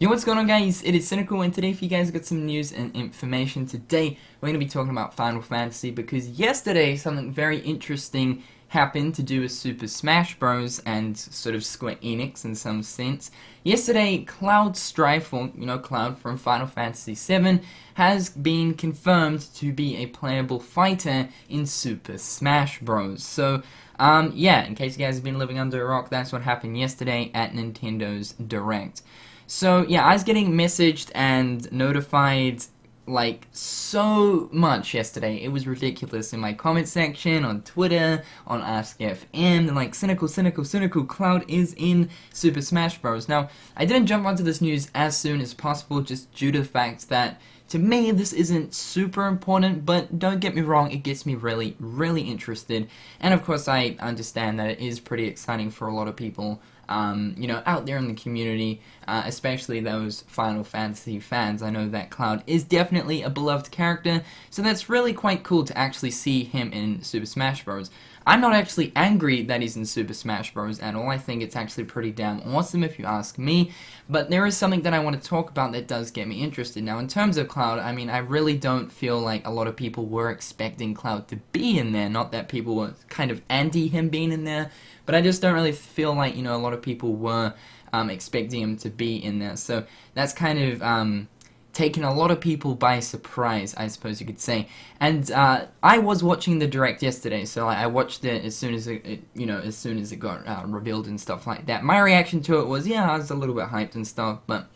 Yo, what's going on, guys? It is Cynnnical, and today for you guys got some news and information. Today we're going to be talking about Final Fantasy because yesterday something very interesting happened to do with Super Smash Bros. And sort of Square Enix in some sense. Yesterday, Cloud Strife, or Cloud from Final Fantasy VII, has been confirmed to be a playable fighter in Super Smash Bros. So, yeah, in case you guys have been living under a rock, that's what happened yesterday at Nintendo's Direct. So, yeah, I was getting messaged and notified, like, so much yesterday. It was ridiculous in my comment section, on Twitter, on AskFM, and like, Cynnnical, Cloud is in Super Smash Bros. Now, I didn't jump onto this news as soon as possible, just due to the fact that, to me, this isn't super important, but don't get me wrong, it gets me really, really interested. And of course, I understand that it is pretty exciting for a lot of people, out there in the community, especially those Final Fantasy fans. I know that Cloud is definitely a beloved character, so that's really quite cool to actually see him in Super Smash Bros. I'm not actually angry that he's in Super Smash Bros. At all. I think it's actually pretty damn awesome if you ask me, but there is something that I want to talk about that does get me interested. Now, in terms of Cloud, I mean, I really don't feel like a lot of people were expecting Cloud to be in there, not that people were kind of anti him being in there, but I just don't really feel like, a lot of people were expecting him to be in there, so that's kind of taken a lot of people by surprise, I suppose you could say. And I was watching the Direct yesterday, so I watched it as soon as it got revealed and stuff like that. My reaction to it was, yeah, I was a little bit hyped and stuff, but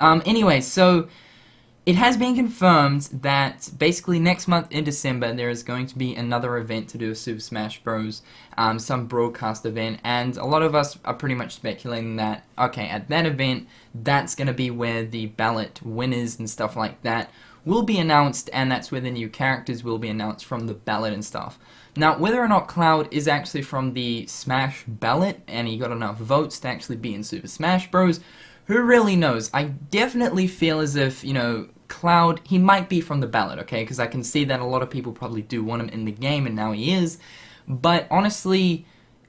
anyway, so it has been confirmed that basically next month in December there is going to be another event to do with Super Smash Bros. Some broadcast event, and a lot of us are pretty much speculating that, okay, at that event, that's going to be where the ballot winners and stuff like that will be announced, and that's where the new characters will be announced from the ballot and stuff. Now, whether or not Cloud is actually from the Smash ballot, and he got enough votes to actually be in Super Smash Bros., who really knows? I definitely feel as if, Cloud, he might be from the ballot, okay? Because I can see that a lot of people probably do want him in the game, and now he is. But honestly,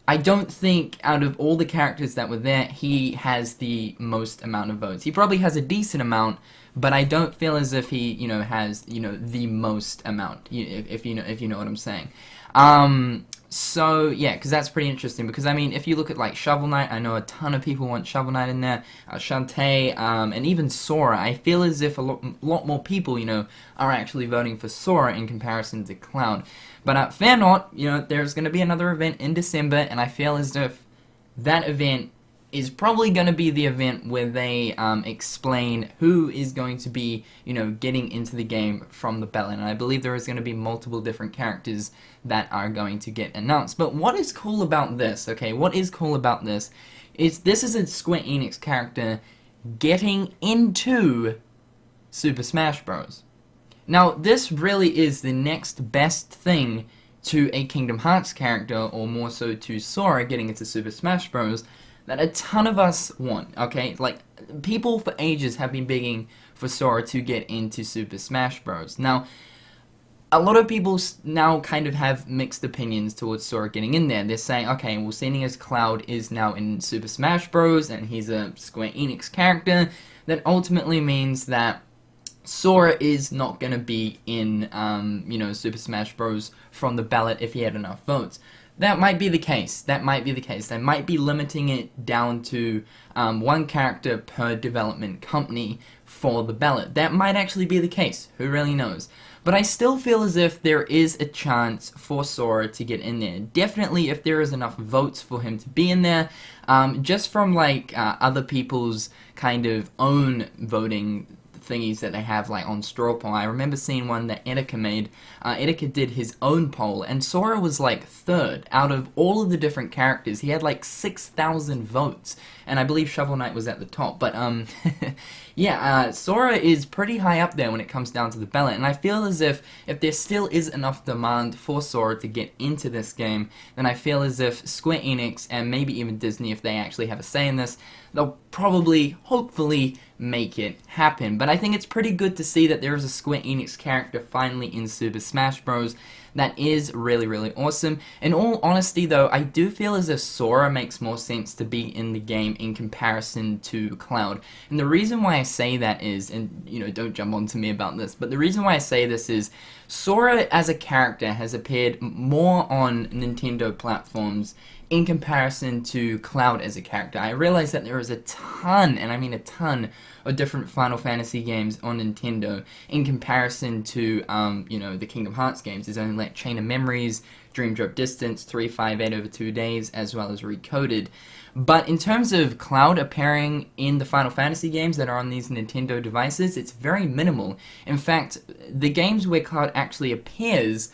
I don't think out of all the characters that were there, he has the most amount of votes. He probably has a decent amount, but I don't feel as if he, has, the most amount, if you know what I'm saying. So, yeah, because that's pretty interesting, because, I mean, if you look at, like, Shovel Knight, I know a ton of people want Shovel Knight in there, Shantae, and even Sora. I feel as if a lot more people, are actually voting for Sora in comparison to Cloud. But, fear not, there's going to be another event in December, and I feel as if that event is probably going to be the event where they explain who is going to be, getting into the game from the ballot. And I believe there is going to be multiple different characters that are going to get announced. But what is cool about this, okay, what is cool about this is a Square Enix character getting into Super Smash Bros. Now, this really is the next best thing to a Kingdom Hearts character, or more so to Sora getting into Super Smash Bros., that a ton of us want, okay? Like, people for ages have been begging for Sora to get into Super Smash Bros. Now, a lot of people now kind of have mixed opinions towards Sora getting in there. They're saying, okay, well, seeing as Cloud is now in Super Smash Bros. And he's a Square Enix character, that ultimately means that Sora is not going to be in, Super Smash Bros. From the ballot if he had enough votes. That might be the case. They might be limiting it down to one character per development company for the ballot. That might actually be the case. Who really knows? But I still feel as if there is a chance for Sora to get in there. Definitely if there is enough votes for him to be in there. Just from like other people's kind of own voting thingies that they have, like, on straw poll. I remember seeing one that Etika made. Etika did his own poll, and Sora was, like, third out of all of the different characters. He had, like, 6,000 votes, and I believe Shovel Knight was at the top. But, yeah, Sora is pretty high up there when it comes down to the ballot, and I feel as if there still is enough demand for Sora to get into this game, then I feel as if Square Enix, and maybe even Disney, if they actually have a say in this, they'll probably, hopefully, make it happen. But I think it's pretty good to see that there is a Square Enix character finally in Super Smash Bros. that is really, really awesome. In all honesty though, I do feel as if Sora makes more sense to be in the game in comparison to Cloud. And the reason why I say that is, and you know, don't jump on to me about this, but the reason why I say this is Sora as a character has appeared more on Nintendo platforms in comparison to Cloud as a character. I realize that there is a ton, and I mean a ton, of different Final Fantasy games on Nintendo in comparison to, you know, the Kingdom Hearts games. There's only like Chain of Memories, Dream Drop Distance, 358 over 2 days, as well as Recoded. But in terms of Cloud appearing in the Final Fantasy games that are on these Nintendo devices, it's very minimal. In fact, the games where Cloud actually appears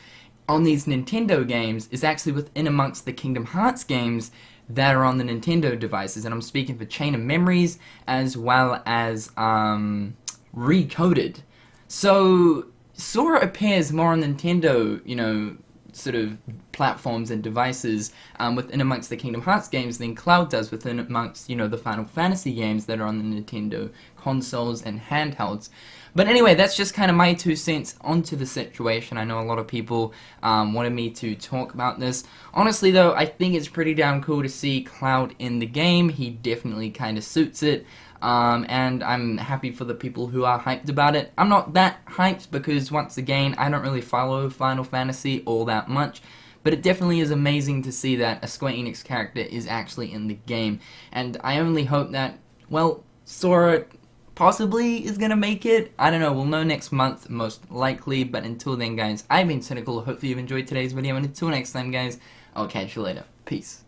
on these Nintendo games is actually within amongst the Kingdom Hearts games that are on the Nintendo devices, and I'm speaking for Chain of Memories as well as Recoded. So Sora appears more on Nintendo, you know, sort of platforms and devices within amongst the Kingdom Hearts games than Cloud does within amongst, you know, the Final Fantasy games that are on the Nintendo consoles and handhelds. But anyway, that's just kind of my 2 cents onto the situation. I know a lot of people wanted me to talk about this. Honestly though, I think it's pretty damn cool to see Cloud in the game. He definitely kind of suits it. And I'm happy for the people who are hyped about it. I'm not that hyped because, once again, I don't really follow Final Fantasy all that much, but it definitely is amazing to see that a Square Enix character is actually in the game, and I only hope that, well, Sora possibly is gonna make it. I don't know, we'll know next month, most likely, but until then, guys, I've been Cynnnical. Hopefully you've enjoyed today's video, and until next time, guys, I'll catch you later. Peace.